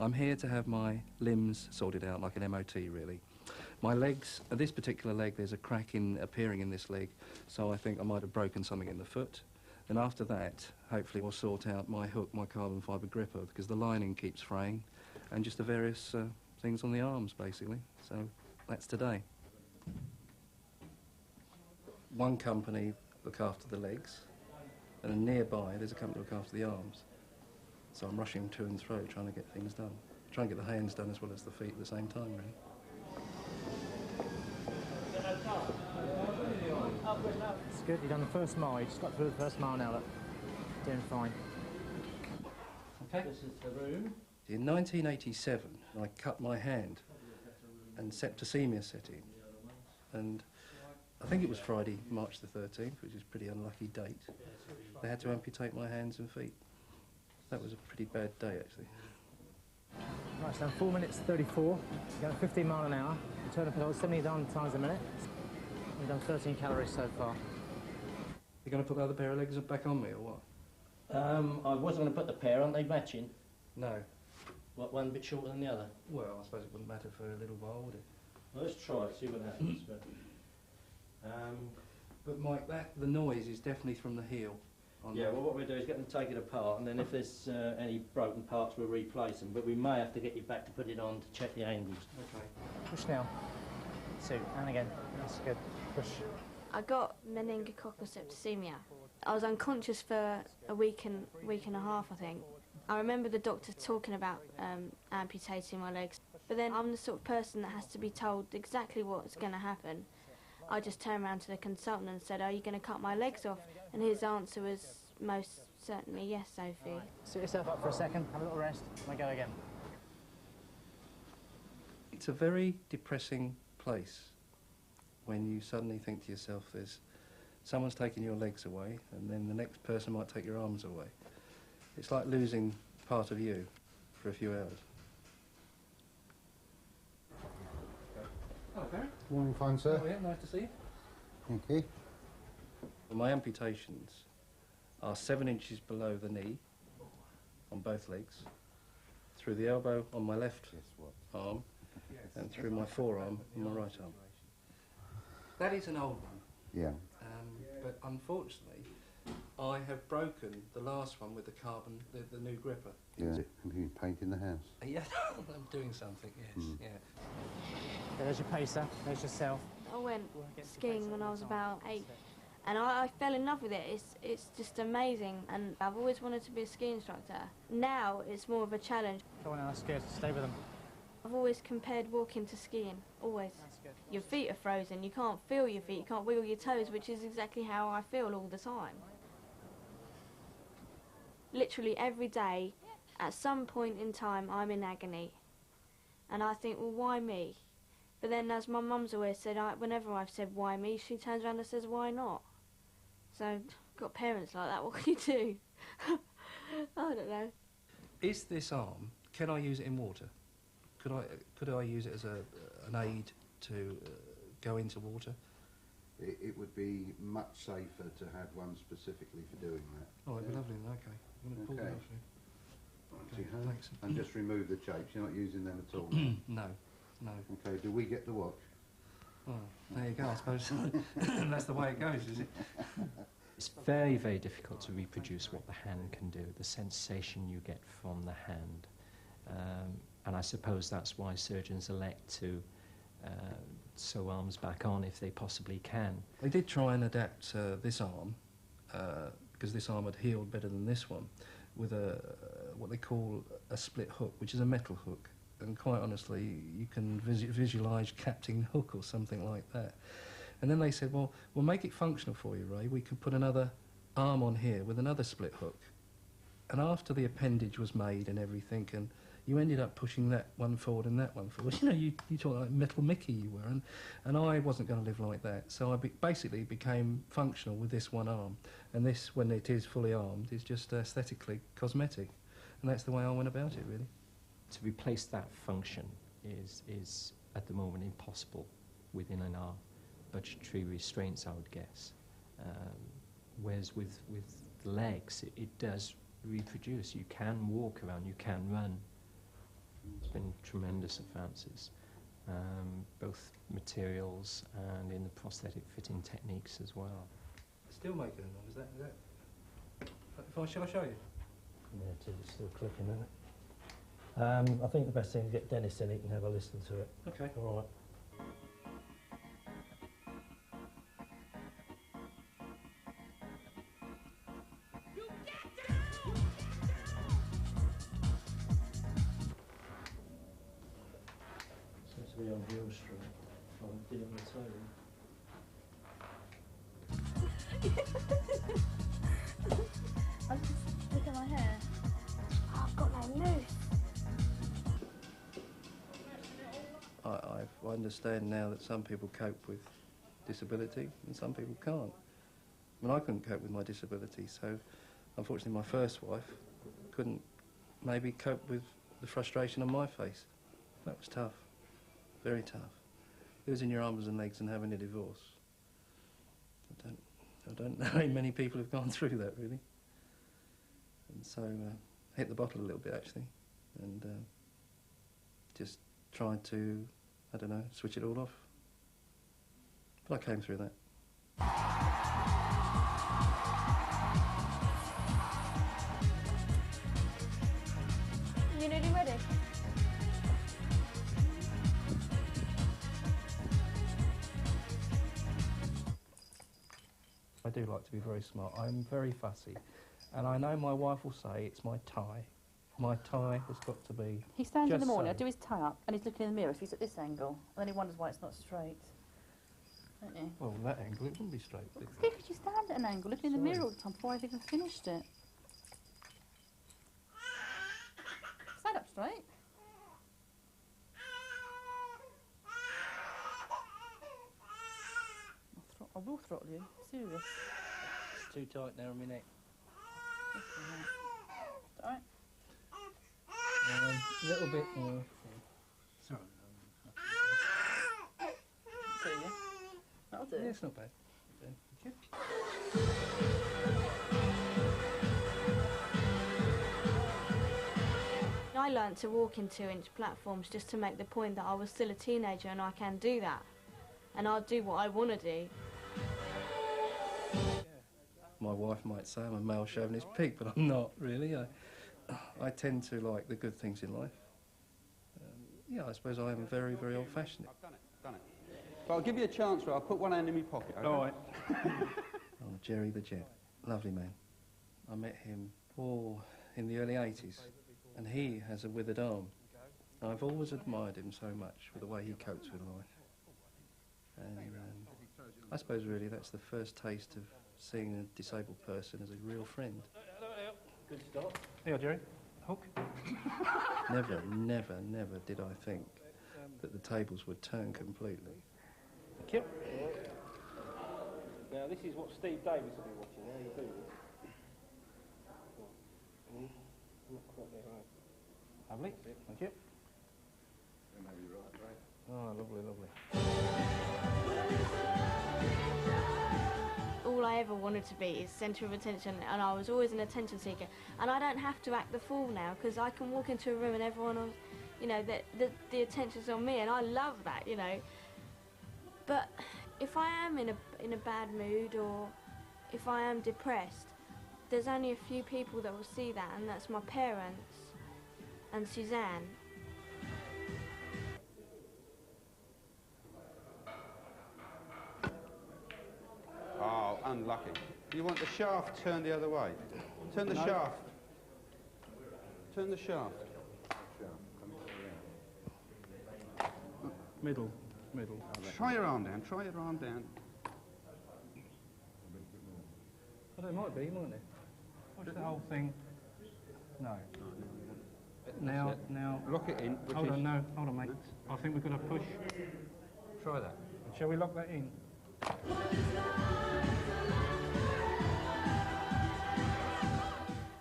I'm here to have my limbs sorted out like an MOT, really. My legs, this particular leg, there's a crack appearing in this leg, so I think I might have broken something in the foot. And after that, hopefully we'll sort out my hook, my carbon fibre gripper, because the lining keeps fraying, and just the various things on the arms, basically. So that's today. One company look after the legs, and then nearby there's a company look after the arms. So I'm rushing to and fro, trying to get things done. Trying to get the hands done as well as the feet at the same time, really. It's good, you've done the first mile, you just got through the first mile now, look. Doing fine. Okay. This is the room. In 1987, I cut my hand and septicemia set in. And I think it was Friday, March the 13th, which is a pretty unlucky date. They had to amputate my hands and feet. That was a pretty bad day, actually. Right, so 4 minutes 34, you're going 15 mile an hour, you turn the pedal 79 times a minute. We've done 13 calories so far. You're going to put the other pair of legs back on me, or what? I wasn't going to put the pair, aren't they matching? No. What, one a bit shorter than the other? Well, I suppose it wouldn't matter for a little while, would it? Well, let's try it, see what happens. But Mike, the noise is definitely from the heel. Yeah, well, what we'll do is get them to take it apart, and then if there's any broken parts, we'll replace them. But we may have to get you back to put it on to check the angles. Okay. Push now. 2, and again. That's good. Push. I got meningococcal septicemia. I was unconscious for a week and a half, I think. I remember the doctor talking about amputating my legs, but then I'm the sort of person that has to be told exactly what's going to happen. I just turned around to the consultant and said, "Are you going to cut my legs off?" And his answer was most certainly, "Yes, Sophie." Right. Sit yourself up for a second, have a little rest, and go again. It's a very depressing place when you suddenly think to yourself, someone's taking your legs away, and then the next person might take your arms away. It's like losing part of you for a few hours. Hello, Barry. Morning, fine, sir. Oh, yeah, nice to see you. Thank you. My amputations are 7 inches below the knee on both legs, through the elbow on my left arm, and through my forearm on my right arm. That is an old one. Yeah. But unfortunately, I have broken the last one with the carbon, the new gripper. Yeah. Have you been painting the house? Yeah, I'm doing something, yes, yeah. There's your pacer, there's yourself. I went skiing when I was about 8, and I fell in love with it. It's just amazing, and I've always wanted to be a ski instructor. Now it's more of a challenge. Go on now, that's good. Stay with them. I've always compared walking to skiing, always. That's good. Your feet are frozen, you can't feel your feet, you can't wiggle your toes, which is exactly how I feel all the time. Literally every day, at some point in time, I'm in agony. And I think, well, why me? But then, as my mum's always said, whenever I've said why me, she turns around and says, why not? So, I've got parents like that, what can you do? I don't know. Is this arm, can I use it in water? Could I use it as an aid to go into water? It would be much safer to have one specifically for doing that. Oh, it'd be lovely then, okay. I'm going to pull that off here. Okay, thanks. and just remove the japes. You're not using them at all. No, no. Okay, do we get the watch? Well, there you go, I suppose. That's the way it goes, is it? It's very, very difficult to reproduce what the hand can do, the sensation you get from the hand. And I suppose that's why surgeons elect to sew arms back on if they possibly can. They did try and adapt this arm, because this arm had healed better than this one, with what they call a split hook, which is a metal hook. And quite honestly, you can visualise Captain Hook or something like that. And then they said, well, we'll make it functional for you, Ray. We could put another arm on here with another split hook. And after the appendage was made and everything, and you ended up pushing that one forward and that one forward. You know, you talk like Metal Mickey you were, and I wasn't going to live like that. So I basically became functional with this one arm. And this, when it is fully armed, is just aesthetically cosmetic. And that's the way I went about it, really. To replace that function is at the moment impossible within our budgetary restraints, I would guess. Whereas with the legs, it does reproduce. You can walk around, you can run. been tremendous advances, both materials and in the prosthetic fitting techniques as well. Still making them, is that? Shall I show you? Yeah, it's still clicking, isn't it? I think the best thing is get Dennis in, he can have a listen to it. Okay. All right. Seems to be on Hill Street. I did it on Look at my hair. Oh, I've got my mouth. I understand now that some people cope with disability and some people can't. I mean, I couldn't cope with my disability, so unfortunately my first wife couldn't maybe cope with the frustration on my face. That was tough, very tough. Losing your arms and legs and having a divorce. I don't know very many people who've gone through that, really. And so I hit the bottle a little bit, actually, and just tried to, I don't know, switch it all off. But I came through that. You nearly ready? I do like to be very smart. I'm very fussy. And I know my wife will say it's my tie. My tie has got to be He stands in the just morning, I so. do his tie up, and he's looking in the mirror, so he's at this angle, and then he wonders why it's not straight. Don't you? Well, that angle, it wouldn't be straight. It's good because you stand at an angle, looking in the mirror all the time before I've even finished it. Stand up straight. I will throttle you, serious. It's too tight now on my neck. Alright. A little bit more. Sorry. See you. That'll do. Yeah, it's not bad. Thank you. I learnt to walk in 2-inch platforms just to make the point that I was still a teenager and I can do that. And I'll do what I want to do. My wife might say I'm a male chauvinist pig, but I'm not, really. I tend to like the good things in life. Yeah, I suppose I am very, very old-fashioned. I've done it. But I'll give you a chance, I'll put one hand in my pocket, okay? All right. Oh, Jerry the Jet. Lovely man. I met him, in the early 80s, and he has a withered arm. I've always admired him so much for the way he copes with life. And I suppose really that's the first taste of seeing a disabled person as a real friend. Good start. Yeah, Jerry. Hook. Never, never, never did I think that the tables would turn completely. Thank you. Now this is what Steve Davis will be watching. How you do this? Not quite there, right? Lovely. Thank you. Oh, lovely, lovely. All I ever wanted to be is centre of attention, and I was always an attention seeker. And I don't have to act the fool now, because I can walk into a room and everyone else, you know, the attention's on me, and I love that, you know. But if I am in a bad mood, or if I am depressed, there's only a few people that will see that, and that's my parents and Suzanne. Oh, unlucky. You want the shaft turned the other way. Turn the shaft. Turn the shaft. Middle, middle. Try your arm down, try your arm down. Well, it might be, mightn't it? Watch the whole thing. No. Now. Lock it in. Hold on, no. Hold on, mate. I think we've got to push. Try that. Shall we lock that in?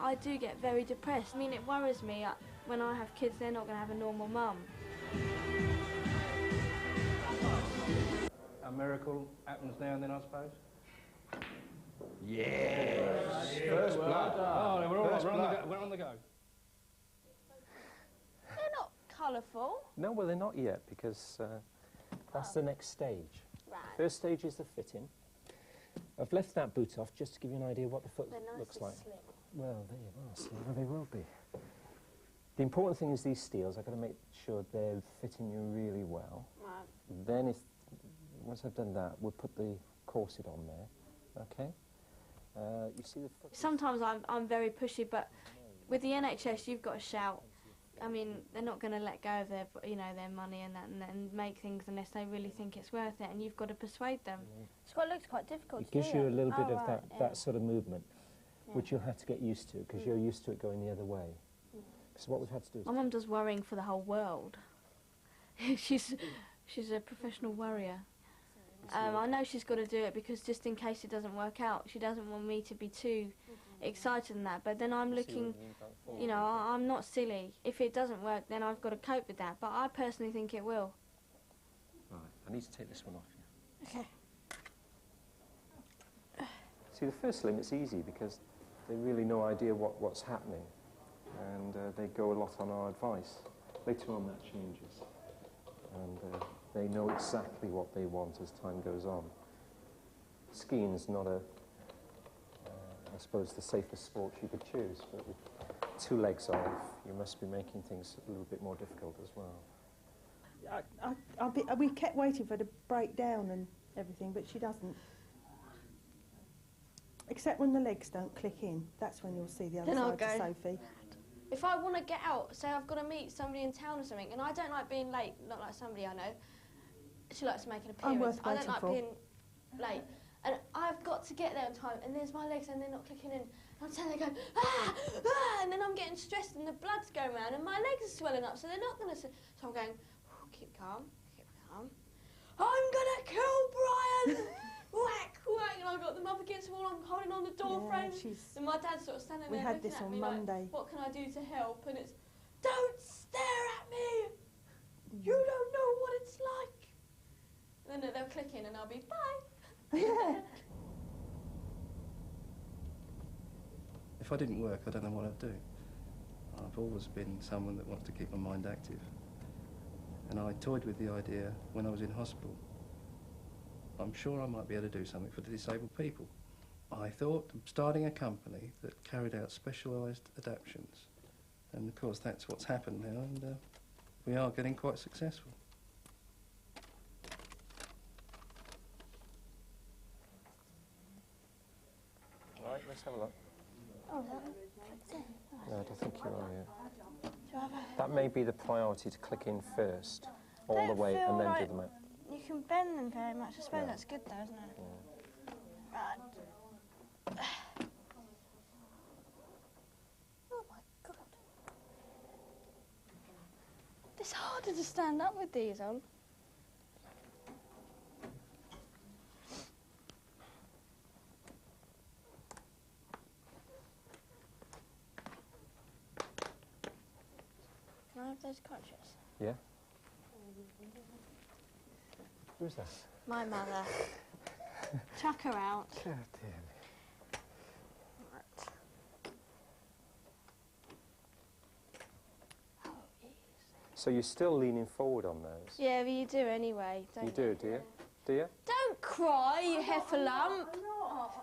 I do get very depressed. I mean, it worries me. When I have kids, they're not going to have a normal mum. A miracle happens now and then, I suppose. Yes! First blood. Oh, we're all right. We're on the go. They're not colourful. No, well, they're not yet, because that's the next stage. Right. First stage is the fitting. I've left that boot off just to give you an idea what the foot They're nice looks and like. slim. Well, there you are. So they will be. The important thing is these steels. I've got to make sure they're fitting you really well. Right. Then, once I've done that, we'll put the corset on there. Okay. You see the foot. Sometimes I'm very pushy, but with the NHS, you've got to shout. I mean, they're not going to let go of their, their money and that, and make things unless they really think it's worth it. And you've got to persuade them. It looks quite difficult It to gives do. you a little bit of right, that sort of movement, Yeah. which you'll have to get used to, because you're used to it going the other way. So what we've had to do is... My mum does worrying for the whole world. she's a professional worrier. I know she's got to do it because just in case it doesn't work out, she doesn't want me to be too excited in that. But then I'm looking, I'm not silly. If it doesn't work, then I've got to cope with that. But I personally think it will. Right, I need to take this one off you. Okay. See, the first limit's easy because they really no idea what's happening, and they go a lot on our advice. Later on that changes, and they know exactly what they want as time goes on. Skiing's not I suppose, the safest sport you could choose, but with 2 legs off, you must be making things a little bit more difficult as well. We kept waiting for her to break down and everything, but she doesn't. Except when the legs don't click in. That's when you'll see the other Then I'll side to go. Sophie. If I want to get out, say I've got to meet somebody in town or something, and I don't like being late, not like somebody I know. She likes to make an appearance. I'm worth I don't waiting like for. being late. And I've got to get there on time, and there's my legs and they're not clicking in. And I'm standing there going, ah, ah, and then I'm getting stressed and the blood's going around and my legs are swelling up, so they're not going to... So I'm going, keep calm, keep calm. I'm going to kill Brian! Whack, whack, and I've got them up against the wall, I'm holding on the door frame. And my dad's sort of standing We there had looking this at on me Monday. like, what can I do to help? And it's, don't stare at me! You don't know what it's like! And then they'll click in and I'll be, bye! Yeah. If I didn't work, I don't know what I'd do. I've always been someone that wants to keep my mind active. And I toyed with the idea when I was in hospital. I'm sure I might be able to do something for the disabled people. I thought of starting a company that carried out specialised adaptions. And of course that's what's happened now, and we are getting quite successful. Right, let's have a look. Oh, No, I don't think you are yet. That may be the priority, to click in first, all the way, and then do the map. you can bend them very much. I suppose Yeah. that's good though, isn't it? Yeah. Right. Oh my God. It's harder to stand up with these on. Can I have those crutches? Yeah? Who's that? My mother. Chuck her out. God damn it. Right. Oh, easy. So you're still leaning forward on those? Yeah, but you do anyway, don't you? You do you? Do you? Don't cry, you heffalump.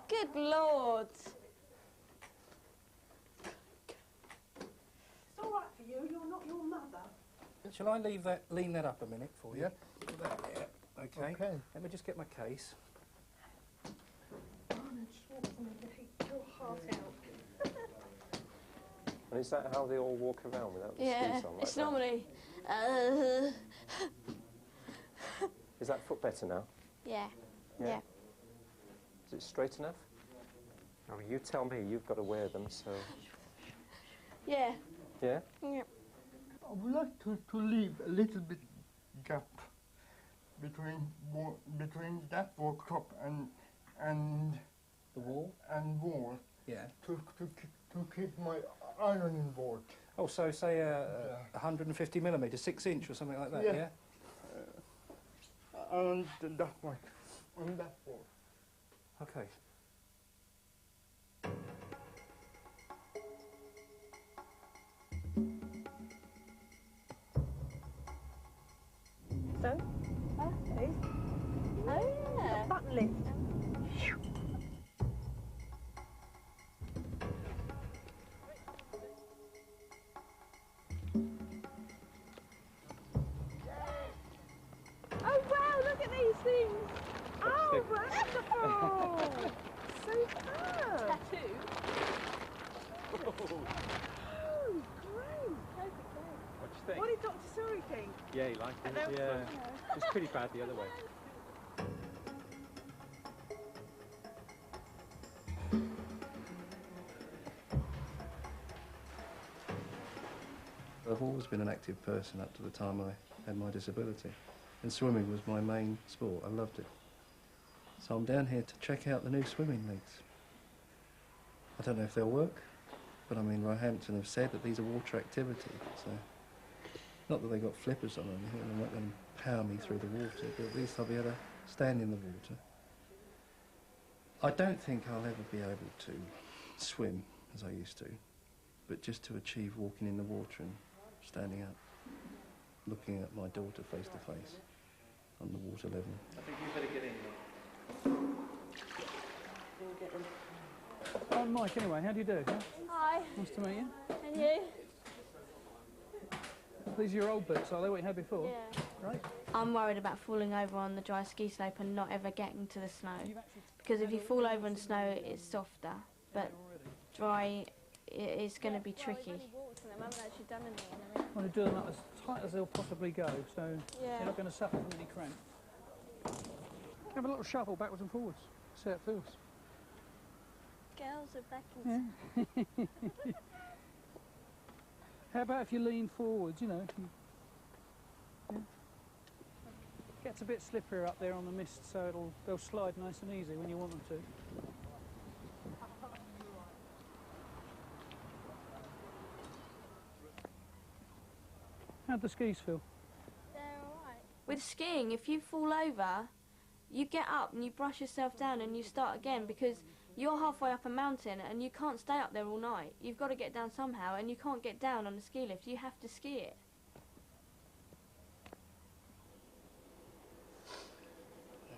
Good Lord. It's all right for you. You're not your mother. Shall I lean that up a minute for you? Put that there. Okay. Okay. Let me just get my case. And is that how they all walk around without the Yeah, skis on like it's that? normally... Is that foot better now? yeah, Yeah. yeah. Is it straight enough? I mean, you tell me, you've got to wear them, so... Yeah, Yeah? yeah. I would like to leave a little bit gap between that workshop and The wall? wall Yeah. to keep my ironing board. Oh, so say 150 millimetres, 6 inch or something like that, Yeah. yeah? And that one, on that board. Okay. Yeah, he liked it. Yeah. It's pretty bad the other way. I've always been an active person up to the time I had my disability, and swimming was my main sport. I loved it. So I'm down here to check out the new swimming leagues. I don't know if they'll work, but I mean, Roehampton have said that these are water activities, so not that they've got flippers on or anything, they're not going to power me through the water, but at least I'll be able to stand in the water. I don't think I'll ever be able to swim as I used to, but just to achieve walking in the water and standing up, looking at my daughter face to face on the water level. I think you better get in. Oh, Mike, anyway, how do you do? Yeah? Hi. Nice to meet you. And you? These are your old boots, are they, what you had before? Yeah. Right. I'm worried about falling over on the dry ski slope and not ever getting to the snow. Because if you fall over in snow, it's softer, but dry, it's going to be tricky. Want to do them up as tight as they'll possibly go, so Yeah. you're not going to suffer from any cramp. Have a little shuffle backwards and forwards. See how it feels. Girls are back in Yeah. How about if you lean forwards, you know? If you, yeah. Gets a bit slipperier up there on the mist, so they'll slide nice and easy when you want them to. How'd the skis feel? They're alright. With skiing, if you fall over, you get up and you brush yourself down and you start again, because you're halfway up a mountain and you can't stay up there all night. You've got to get down somehow, and you can't get down on a ski lift. You have to ski it.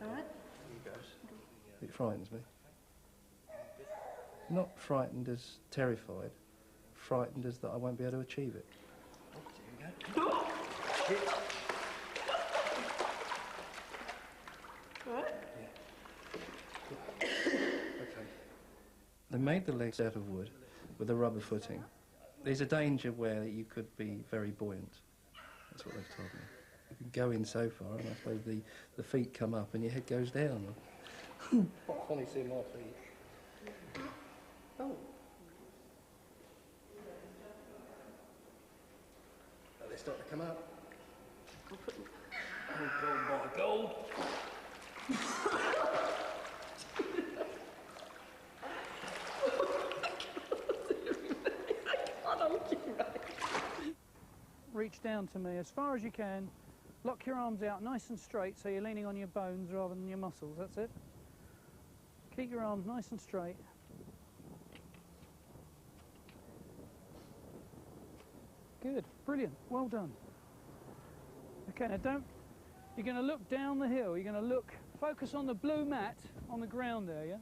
Alright. It frightens me. Not frightened as terrified, frightened as that I won't be able to achieve it. Okay. They made the legs out of wood with a rubber footing. There's a danger where you could be very buoyant. That's what they've told me. You can go in so far, and I suppose the feet come up and your head goes down. Funny seeing my feet. Oh. They start to come up. Oh, gold, my gold. Reach down to me as far as you can. Lock your arms out nice and straight so you're leaning on your bones rather than your muscles. That's it. Keep your arms nice and straight. Good, brilliant, well done. Okay, now you're going to look down the hill, you're going to focus on the blue mat on the ground there, yeah?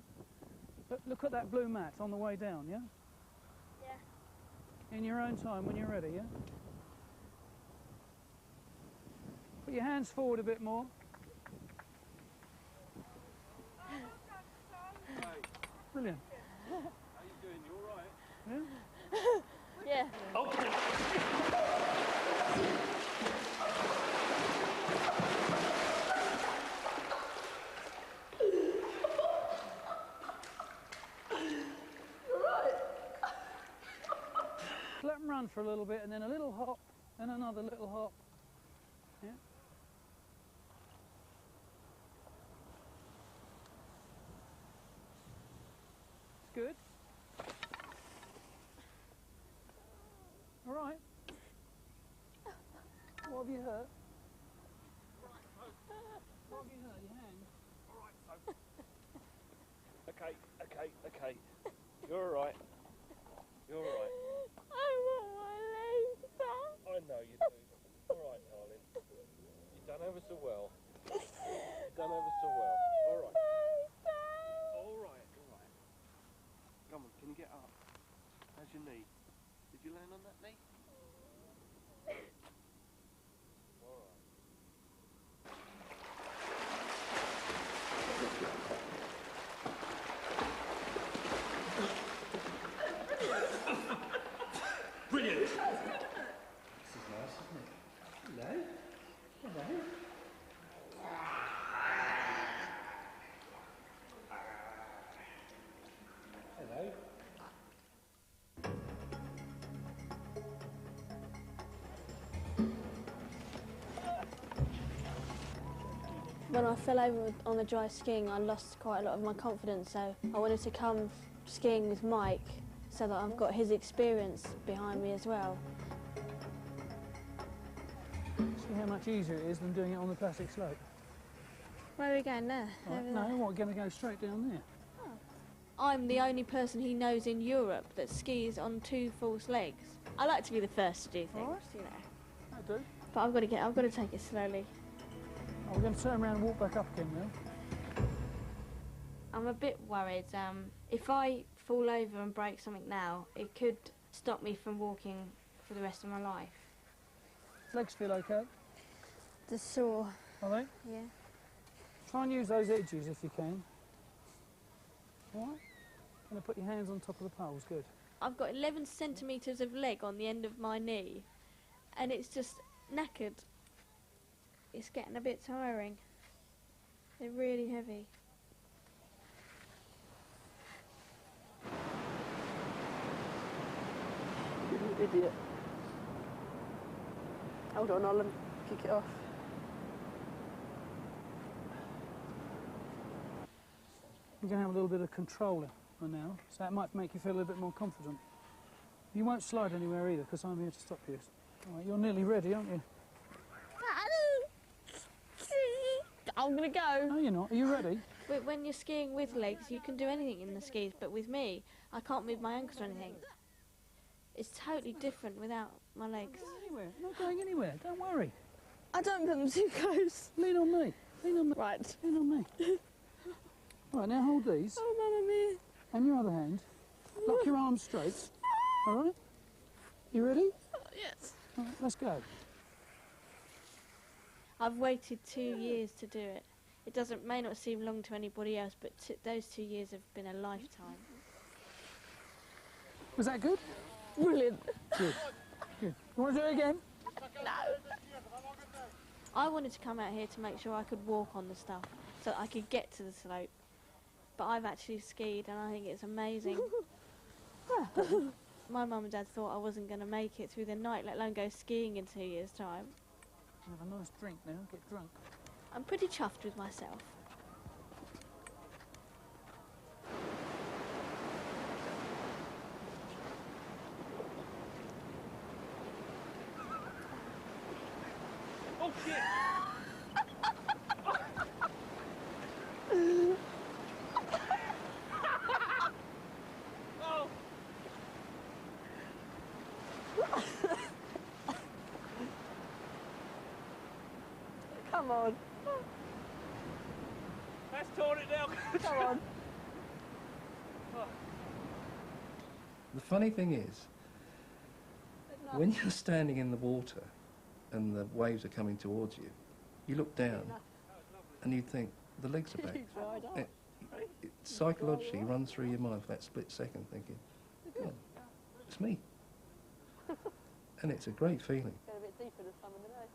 Look at that blue mat on the way down, yeah? Yeah. In your own time when you're ready, yeah? Put your hands forward a bit more. Brilliant. How you doing? You all right? Yeah? Yeah. Okay. Let them run for a little bit and then a little hop and another little hop. Yeah? Good. All right. What have you hurt? What have you hurt? Your hand? All right, so. Okay. You're all right. You're all right. I want my legs back. I know you do. All right, darling. You've done ever so well. You've done ever so well. All right. All right. Come on, can you get up? How's your knee? Did you land on that knee? All right. Brilliant. This is nice, isn't it? Hello. when I fell over on the dry skiing, I lost quite a lot of my confidence, so I wanted to come skiing with Mike so that I've got his experience behind me as well. See how much easier it is than doing it on the plastic slope? Where are we going there? Right, no, we're going to go straight down there. I'm the only person he knows in Europe that skis on 2 false legs. I like to be the first to do things, you know. I do. But I've got to take it slowly. Oh, we're going to turn around and walk back up again now. I'm a bit worried. If I fall over and break something now, it could stop me from walking for the rest of my life. Legs feel okay? They're sore. Are they? Yeah. Try and use those edges if you can. All right? Going to put your hands on top of the poles, good. I've got 11 centimetres of leg on the end of my knee, and it's just knackered. It's getting a bit tiring. They're really heavy. You idiot. Hold on, I'll kick it off. We're going to have a little bit of control now, so that might make you feel a little bit more confident. You won't slide anywhere either, because I'm here to stop you. All right, you're nearly ready, aren't you? I'm going to go. No, you're not. Are you ready? When you're skiing with legs, you can do anything in the skis, but with me, I can't move my ankles or anything. It's totally different without my legs. Anywhere. Not going anywhere. Don't worry. I don't put them too close. Lean on me. Lean on me. Right. Lean on me. Right, now hold these. Oh, Mamma Mia. And your other hand. Lock your arms straight. All right? You ready? Yes. All right, let's go. I've waited 2 years to do it. It may not seem long to anybody else, but those 2 years have been a lifetime. Was that good? Brilliant. Good. Good. You want to do it again? No. I wanted to come out here to make sure I could walk on the stuff, so I could get to the slope. But I've actually skied, and I think it's amazing. My mum and dad thought I wasn't going to make it through the night, let alone go skiing in 2 years' time. Have a nice drink now. Get drunk. I'm pretty chuffed with myself. Oh shit! Oh! Come on. That's torn it down. Come on. The funny thing is, when you're standing in the water and the waves are coming towards you, you look down and you think, the legs are back. It psychologically runs through your mind for that split second, thinking, oh, it's me. And it's a great feeling. Go a bit deeper this time of the day.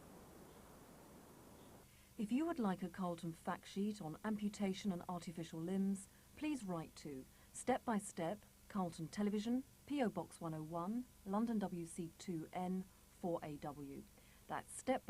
If you would like a Carlton fact sheet on amputation and artificial limbs, please write to Step by Step, Carlton Television, P.O. Box 101, London WC2N 4AW. That's Step